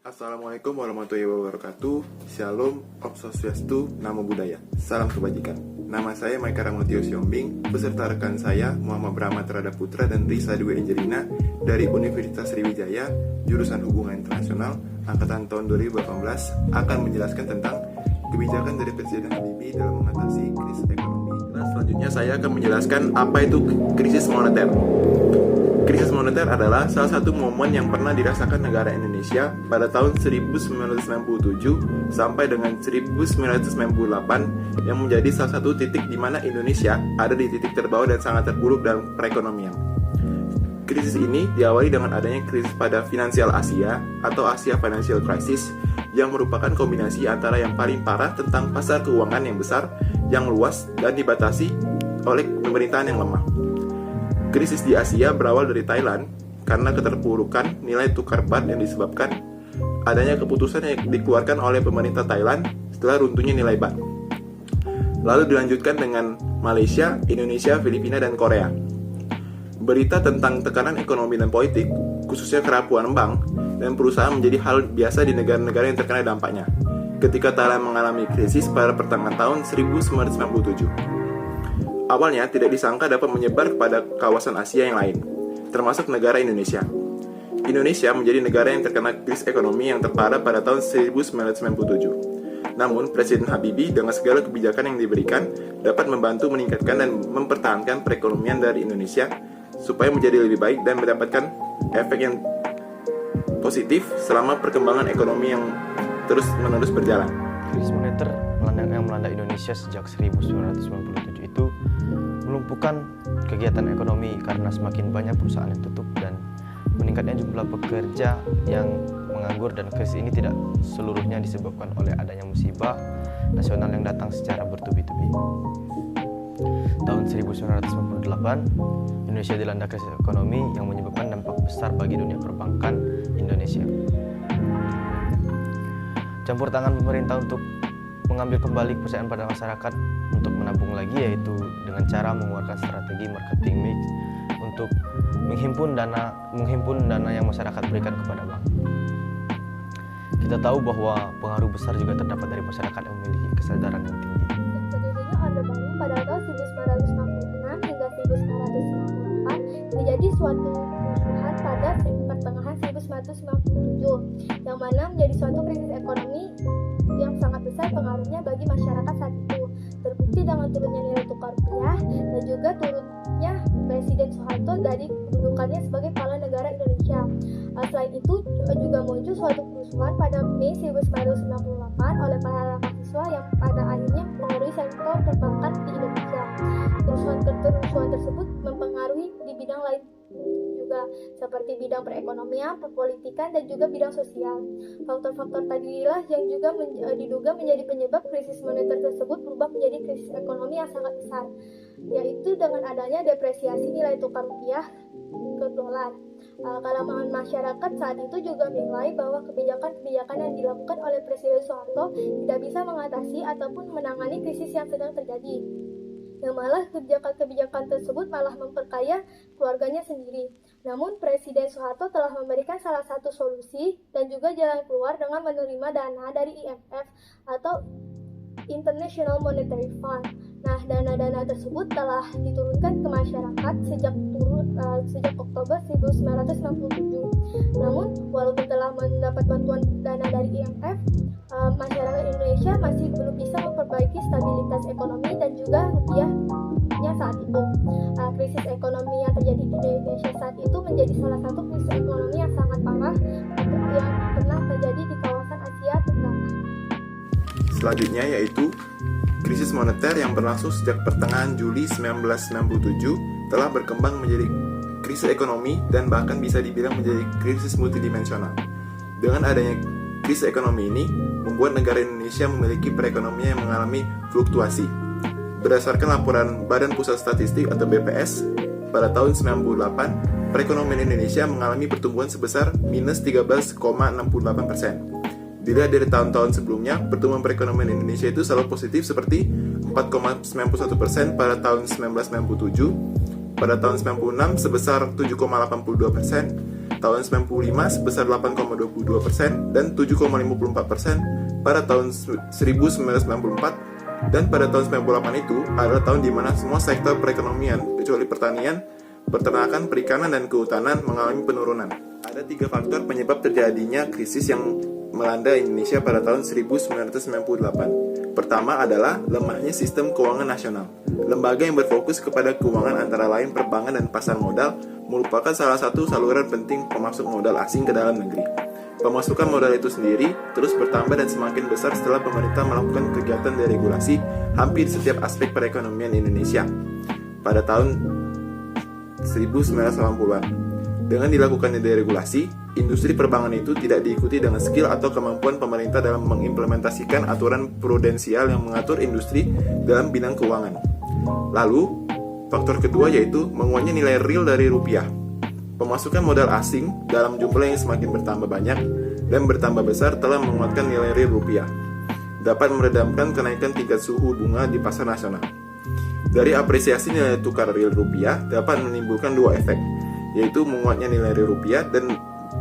Assalamualaikum warahmatullahi wabarakatuh. Shalom, Om Swastiastu, Namo Buddhaya. Salam kebajikan. Nama saya Maika Ramotio Siombing, beserta rekan saya Muhammad Brahma Terada Putra dan Risa Dwi Angelina dari Universitas Sriwijaya, jurusan Hubungan Internasional, angkatan tahun 2018, akan menjelaskan tentang kebijakan dari Presiden Habibie dalam mengatasi krisis ekonomi. Nah, selanjutnya saya akan menjelaskan apa itu krisis moneter. Krisis moneter adalah salah satu momen yang pernah dirasakan negara Indonesia pada tahun 1997 sampai dengan 1998 yang menjadi salah satu titik di mana Indonesia ada di titik terbawah dan sangat terpuruk dalam perekonomian. Krisis ini diawali dengan adanya krisis pada finansial Asia atau Asia Financial Crisis yang merupakan kombinasi antara yang paling parah tentang pasar keuangan yang besar, yang luas, dan dibatasi oleh pemerintahan yang lemah. Krisis di Asia berawal dari Thailand karena keterpurukan nilai tukar baht yang disebabkan adanya keputusan yang dikeluarkan oleh pemerintah Thailand setelah runtuhnya nilai baht. Lalu dilanjutkan dengan Malaysia, Indonesia, Filipina, dan Korea. Berita tentang tekanan ekonomi dan politik, khususnya kerapuan bank dan perusahaan menjadi hal biasa di negara-negara yang terkena dampaknya. Ketika Thailand mengalami krisis pada pertengahan tahun 1997. Awalnya tidak disangka dapat menyebar kepada kawasan Asia yang lain, termasuk negara Indonesia. Indonesia menjadi negara yang terkena krisis ekonomi yang terparah pada tahun 1997. Namun, Presiden Habibie dengan segala kebijakan yang diberikan dapat membantu meningkatkan dan mempertahankan perekonomian dari Indonesia supaya menjadi lebih baik dan mendapatkan efek yang positif selama perkembangan ekonomi yang terus-menerus berjalan. Krisis moneter yang melanda Indonesia sejak 1997 itu melumpuhkan kegiatan ekonomi karena semakin banyak perusahaan yang tutup dan meningkatnya jumlah pekerja yang menganggur, dan krisis ini tidak seluruhnya disebabkan oleh adanya musibah nasional yang datang secara bertubi-tubi. Tahun 1998, Indonesia dilanda krisis ekonomi yang menyebabkan dampak besar bagi dunia perbankan Indonesia. Campur tangan pemerintah untuk mengambil kembali kepercayaan pada masyarakat untuk menabung lagi, yaitu dengan cara mengeluarkan strategi marketing mix untuk menghimpun dana yang masyarakat berikan kepada bank. Kita tahu bahwa pengaruh besar juga terdapat dari masyarakat yang memiliki kesadaran yang tinggi. Berdirinya Orde Baru pada tahun 1966 hingga 1998 menjadi suatu kerusuhan pada pertengahan 1997 yang mana menjadi suatu krisis ekonomi yang sangat besar pengaruhnya bagi masyarakat saat itu. Terbukti dengan turunnya nilai tukar rupiah dan juga turunnya Presiden Soeharto dari kedudukannya sebagai kepala negara Indonesia. Selain itu juga muncul suatu kerusuhan pada Mei 1998 oleh para mahasiswa yang pada akhirnya mengaruhi sektor perbankan di Indonesia. Kerusuhan tersebut mempengaruhi di bidang lain juga, seperti bidang perekonomian, perpolitikan, dan juga bidang sosial. Faktor-faktor tadilah yang juga diduga menjadi penyebab krisis moneter tersebut berubah menjadi krisis ekonomi yang sangat besar, yaitu dengan adanya depresiasi nilai tukar rupiah ke dolar. Kalangan masyarakat saat itu juga menilai bahwa kebijakan-kebijakan yang dilakukan oleh Presiden Soeharto tidak bisa mengatasi ataupun menangani krisis yang sedang terjadi, yang malah kebijakan-kebijakan tersebut malah memperkaya keluarganya sendiri. Namun Presiden Soeharto telah memberikan salah satu solusi dan juga jalan keluar dengan menerima dana dari IMF atau International Monetary Fund. Nah, dana-dana tersebut telah diturunkan ke masyarakat sejak Oktober 1997. Namun, walaupun telah mendapat bantuan dana dari IMF, masyarakat Indonesia masih belum bisa memperbaiki stabilitas ekonomi dan juga rupiahnya saat itu. Krisis ekonomi yang terjadi di Indonesia saat itu menjadi salah satu krisis ekonomi yang sangat parah yang pernah terjadi di kawasan Asia Tenggara. Selanjutnya yaitu krisis moneter yang berlangsung sejak pertengahan Juli 1967 telah berkembang menjadi krisis ekonomi dan bahkan bisa dibilang menjadi krisis multidimensional. Dengan adanya krisis ekonomi ini membuat negara Indonesia memiliki perekonomian yang mengalami fluktuasi. Berdasarkan laporan Badan Pusat Statistik atau BPS, pada tahun 1998, perekonomian Indonesia mengalami pertumbuhan sebesar minus 13,68%. Dilihat dari tahun-tahun sebelumnya, pertumbuhan perekonomian Indonesia itu selalu positif seperti 4,91% pada tahun 1997, pada tahun 96 sebesar 7,82%, tahun 95 sebesar 8,22% dan 7,54% pada tahun 1994, dan pada tahun 98 itu adalah tahun di mana semua sektor perekonomian kecuali pertanian, peternakan, perikanan, dan kehutanan mengalami penurunan. Ada 3 faktor penyebab terjadinya krisis yang melanda Indonesia pada tahun 1998. Pertama adalah lemahnya sistem keuangan nasional. Lembaga yang berfokus kepada keuangan antara lain perbankan dan pasar modal merupakan salah satu saluran penting pemasok modal asing ke dalam negeri. Pemasukan modal itu sendiri terus bertambah dan semakin besar setelah pemerintah melakukan kegiatan deregulasi hampir setiap aspek perekonomian Indonesia pada tahun 1980-an. Dengan dilakukannya deregulasi, industri perbankan itu tidak diikuti dengan skill atau kemampuan pemerintah dalam mengimplementasikan aturan prudensial yang mengatur industri dalam bidang keuangan. Lalu, faktor kedua yaitu menguatnya nilai real dari rupiah. Pemasukan modal asing dalam jumlah yang semakin bertambah banyak dan bertambah besar telah menguatkan nilai real rupiah, dapat meredamkan kenaikan tingkat suku bunga di pasar nasional. Dari apresiasi nilai tukar real rupiah dapat menimbulkan 2 efek, yaitu menguatnya nilai real rupiah dan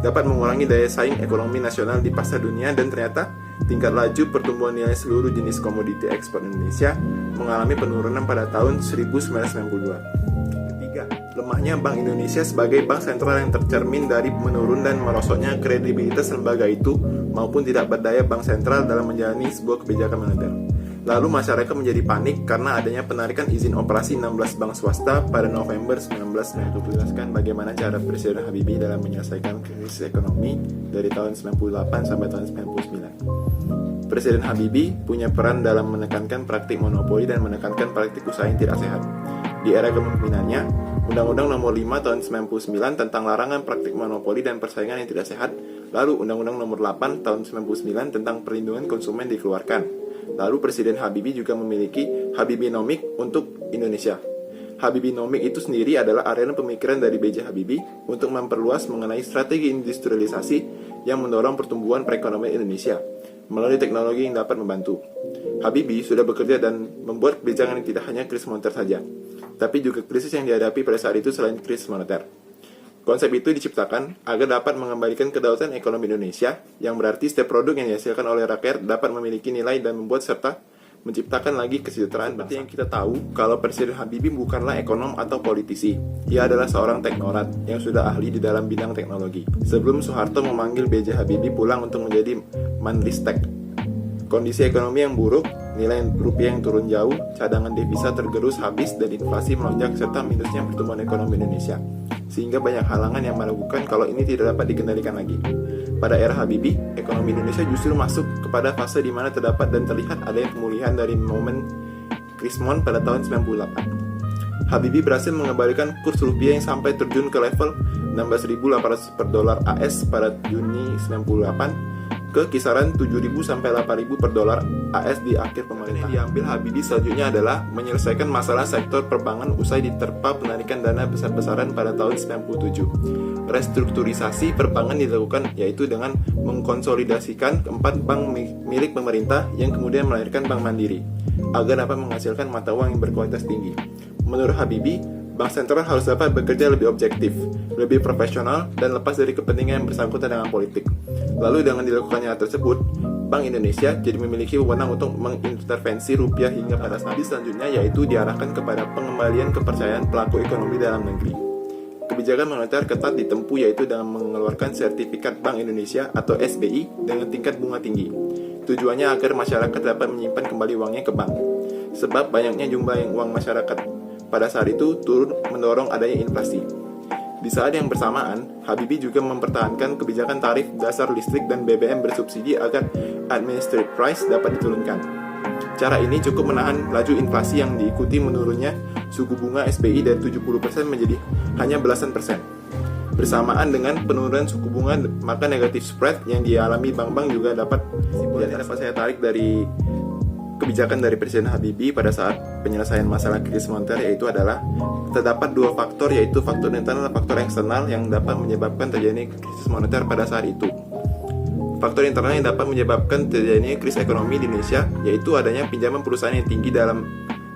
dapat mengurangi daya saing ekonomi nasional di pasar dunia, dan ternyata tingkat laju pertumbuhan nilai seluruh jenis komoditi ekspor Indonesia mengalami penurunan pada tahun 1992. Ketiga, lemahnya Bank Indonesia sebagai bank sentral yang tercermin dari menurun dan merosotnya kredibilitas lembaga itu maupun tidak berdaya bank sentral dalam menjalani sebuah kebijakan moneter. Lalu masyarakat menjadi panik karena adanya penarikan izin operasi 16 bank swasta pada November 1990. Jelaskan bagaimana cara Presiden Habibie dalam menyelesaikan krisis ekonomi dari tahun 98 sampai tahun 99. Presiden Habibie punya peran dalam menekankan praktik monopoli dan menekankan praktik usaha yang tidak sehat. Di era kepemimpinannya, Undang-Undang Nomor 5 Tahun 99 tentang larangan praktik monopoli dan persaingan yang tidak sehat, lalu Undang-Undang Nomor 8 Tahun 99 tentang perlindungan konsumen dikeluarkan. Lalu Presiden Habibie juga memiliki Habibienomics untuk Indonesia. Habibienomics itu sendiri adalah arena pemikiran dari B.J. Habibie untuk memperluas mengenai strategi industrialisasi yang mendorong pertumbuhan perekonomian Indonesia melalui teknologi yang dapat membantu. Habibie sudah bekerja dan membuat kebijakan yang tidak hanya krisis moneter saja, tapi juga krisis yang dihadapi pada saat itu selain krisis moneter. Konsep itu diciptakan agar dapat mengembalikan kedaulatan ekonomi Indonesia, yang berarti setiap produk yang dihasilkan oleh rakyat dapat memiliki nilai dan membuat serta menciptakan lagi kesejahteraan bangsa. Yang kita tahu kalau Presiden Habibie bukanlah ekonom atau politisi. Ia adalah seorang teknokrat yang sudah ahli di dalam bidang teknologi. Sebelum Soeharto memanggil B.J. Habibie pulang untuk menjadi Menristek. Kondisi ekonomi yang buruk, nilai rupiah yang turun jauh, cadangan devisa tergerus habis, dan inflasi melonjak serta minusnya pertumbuhan ekonomi Indonesia. Sehingga banyak halangan yang meragukan kalau ini tidak dapat dikendalikan lagi. Pada era Habibie, ekonomi Indonesia justru masuk kepada fase di mana terdapat dan terlihat adanya pemulihan dari momen Krismon pada tahun 98. Habibie berhasil mengembalikan kurs rupiah yang sampai terjun ke level 16.800 per dolar AS pada Juni 98 ke kisaran 7.000 sampai 8.000 per dolar AS di akhir pemerintahan. Yang diambil Habibie selanjutnya adalah menyelesaikan masalah sektor perbankan usai diterpa penarikan dana besar-besaran pada tahun 97. Restrukturisasi perbankan dilakukan yaitu dengan mengkonsolidasikan 4 bank milik pemerintah yang kemudian melahirkan Bank Mandiri agar dapat menghasilkan mata uang yang berkualitas tinggi. Menurut Habibie, bank sentral harus dapat bekerja lebih objektif, lebih profesional, dan lepas dari kepentingan yang bersangkutan dengan politik. Lalu dengan dilakukannya hal tersebut, Bank Indonesia jadi memiliki wewenang untuk mengintervensi rupiah hingga pada saat selanjutnya, yaitu diarahkan kepada pengembalian kepercayaan pelaku ekonomi dalam negeri. Kebijakan moneter ketat ditempuh yaitu dengan mengeluarkan sertifikat Bank Indonesia atau SBI dengan tingkat bunga tinggi. Tujuannya agar masyarakat dapat menyimpan kembali uangnya ke bank. Sebab banyaknya jumlah uang masyarakat pada saat itu turun mendorong adanya inflasi. Di saat yang bersamaan, Habibie juga mempertahankan kebijakan tarif dasar listrik dan BBM bersubsidi agar administered price dapat diturunkan. Cara ini cukup menahan laju inflasi yang diikuti menurunnya suku bunga SBI dari 70% menjadi hanya belasan persen. Bersamaan dengan penurunan suku bunga, maka negatif spread yang dialami bank-bank juga dapat. Jadi dapat saya tarik dari kebijakan dari Presiden Habibie pada saat penyelesaian masalah krisis moneter yaitu adalah terdapat 2 faktor, yaitu faktor internal dan faktor eksternal yang dapat menyebabkan terjadinya krisis moneter pada saat itu. Faktor internal yang dapat menyebabkan terjadinya krisis ekonomi di Indonesia yaitu adanya pinjaman perusahaan yang tinggi dalam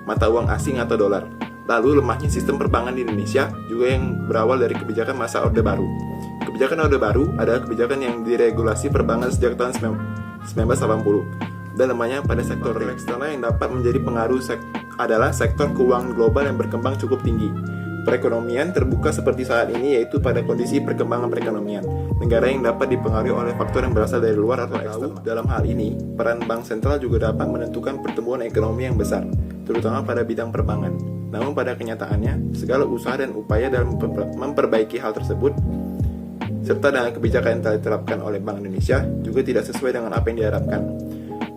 mata uang asing atau dolar. Lalu lemahnya sistem perbankan di Indonesia juga yang berawal dari kebijakan masa Orde Baru. Kebijakan Orde Baru adalah kebijakan yang diregulasi perbankan sejak tahun 1980 dan lemahnya pada sektor eksternal yang dapat menjadi pengaruh adalah sektor keuangan global yang berkembang cukup tinggi. Perekonomian terbuka seperti saat ini yaitu pada kondisi perkembangan perekonomian negara yang dapat dipengaruhi oleh faktor yang berasal dari luar atau eksternal. Dalam hal ini, peran bank sentral juga dapat menentukan pertumbuhan ekonomi yang besar, terutama pada bidang perbankan. Namun pada kenyataannya, segala usaha dan upaya dalam memperbaiki hal tersebut serta dengan kebijakan yang telah diterapkan oleh Bank Indonesia juga tidak sesuai dengan apa yang diharapkan.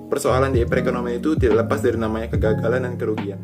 Persoalan di perekonomian itu tidak lepas dari namanya kegagalan dan kerugian.